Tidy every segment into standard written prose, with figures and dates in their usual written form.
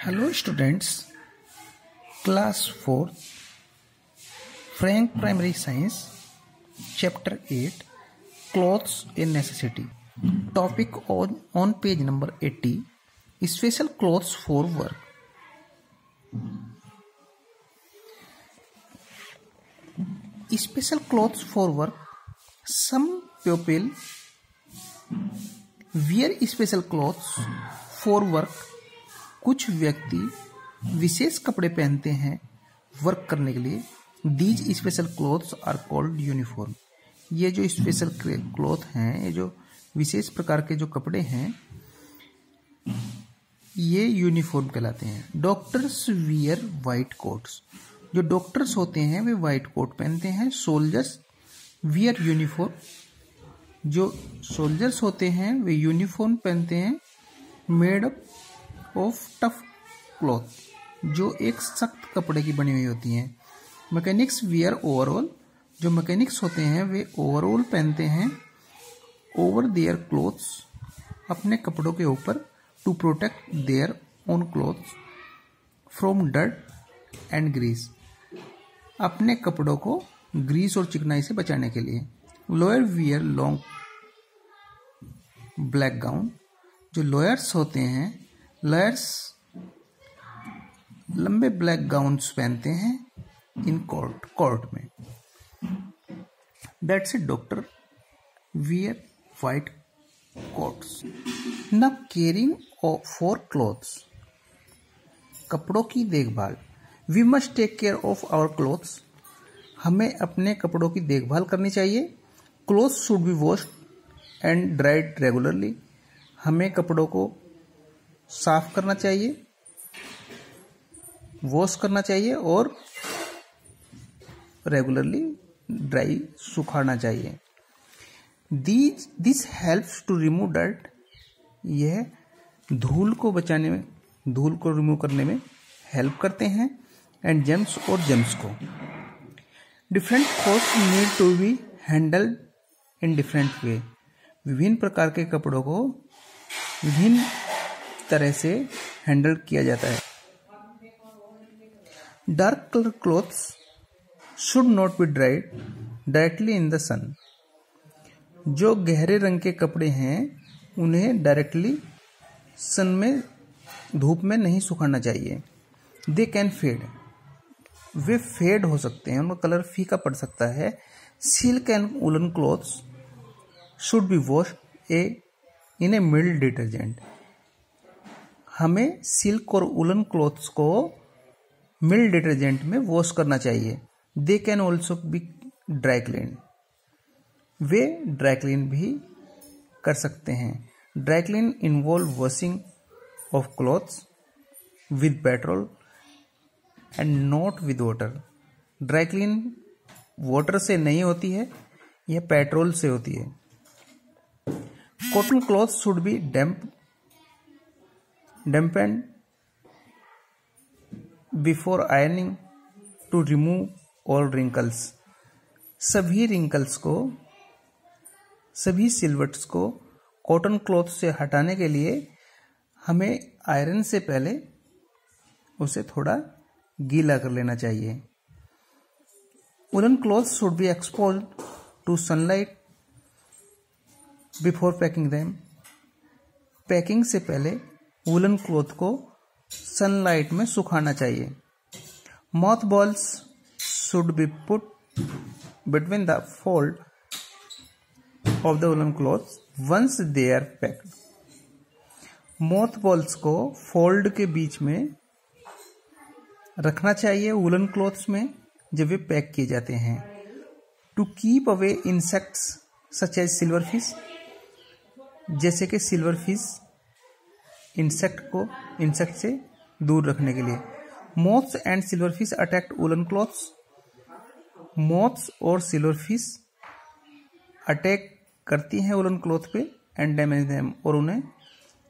Hello students, class 4, Frank Primary Science, chapter 8, Clothes a Necessity. Topic on page number 80, Special Clothes for Work. Special clothes for work. Some people wear special clothes for work. कुछ व्यक्ति विशेष कपड़े पहनते हैं work करने के लिए. These special clothes are called uniform. ये जो स्पेशल क्लोथ हैं, ये जो विशेष प्रकार के जो कपड़े हैं, ये यूनिफॉर्म कहलाते हैं. Doctors wear white quotes. जो डॉक्टर्स होते हैं वे वाइट कोट पहनते हैं. Soldiers wear uniform. जो सोल्जर्स होते हैं वे यूनिफॉर्म पहनते हैं made up of tough cloth, जो एक सख्त कपड़े की बनी हुई होती हैं. Mechanics wear overall. जो मैकेनिक्स होते हैं वे ओवरऑल पहनते हैं ओवर देयर क्लोथ्स, अपने कपड़ों के ऊपर, to protect their own clothes from dirt and grease, अपने कपड़ों को ग्रीस और चिकनाई से बचाने के लिए. Lawyer wear long black gown. जो लॉयर्स होते हैं, लॉयर्स लंबे ब्लैक गाउन्स पहनते हैं इन कोर्ट में. That's it. Doctor wear white coats. Now caring for clothes. कपड़ों की देखभाल. We must take care of our clothes. हमें अपने कपड़ों की देखभाल करनी चाहिए. Clothes should be washed and dried regularly. हमें कपड़ों को साफ करना चाहिए, वॉश करना चाहिए और रेगुलरली ड्राई सुखाना चाहिए. This helps to remove dirt. यह धूल को बचाने में, धूल को रिमूव करने में हेल्प करते हैं. एंड जर्म्स और जर्म्स को. Different clothes need to be handled in different way. विभिन्न प्रकार के कपड़ों को विभिन्न तरह से हैंडल किया जाता है. Dark colour clothes should not be dried directly in the sun. जो गहरे रंग के कपड़े हैं उन्हें डायरेक्टली सन में, धूप में नहीं सुखाना चाहिए. They can fade. वे फेड हो सकते हैं, उनका कलर फीका पड़ सकता है. Silk and woolen clothes should be washed in a mild detergent. हमें सिल्क और वुलन क्लोथ्स को मिल्ड डिटर्जेंट में वॉश करना चाहिए. They can also be dry clean. वे ड्राई क्लीन भी कर सकते हैं. Dry clean involve washing of clothes with petrol and not with water. Dry clean water से नहीं होती है, यह पेट्रोल से होती है. Cotton clothes should B dampened before ironing to remove all wrinkles. सभी रिंकल्स को, सभी सिलवट्स को कॉटन क्लॉथ से हटाने के लिए हमें आयरन से पहले उसे थोड़ा गीला कर लेना चाहिए. Woolen clothes should be exposed to sunlight before packing them. Packing से पहले वुलन क्लॉथ को सनलाइट में सुखाना चाहिए. Moth balls should be put between the fold of the woolen cloth once they are packed. Moth balls को fold के बीच में रखना चाहिए वुलन क्लॉथ्स में जब वे पैक किए जाते हैं. To keep away insects such as silver fish. जैसे कि सिल्वर फिश, इंसेक्ट से दूर रखने के लिए. Moths and silver fish attack woollen clothes. Moths और सिल्वर फिश अटैक करती हैं वुलन क्लॉथ पे एंड डैमेज देम, और उन्हें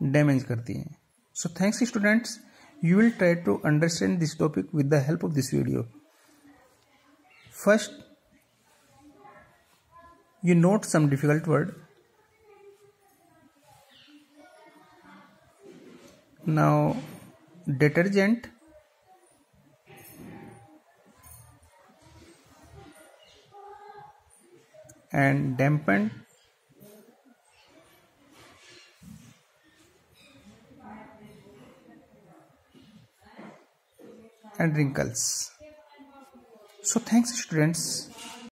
डैमेज करती हैं. So thanks students. You will try to understand this topic with the help of this video. First, you note some difficult word. Now detergent and dampened and wrinkles. So thanks students.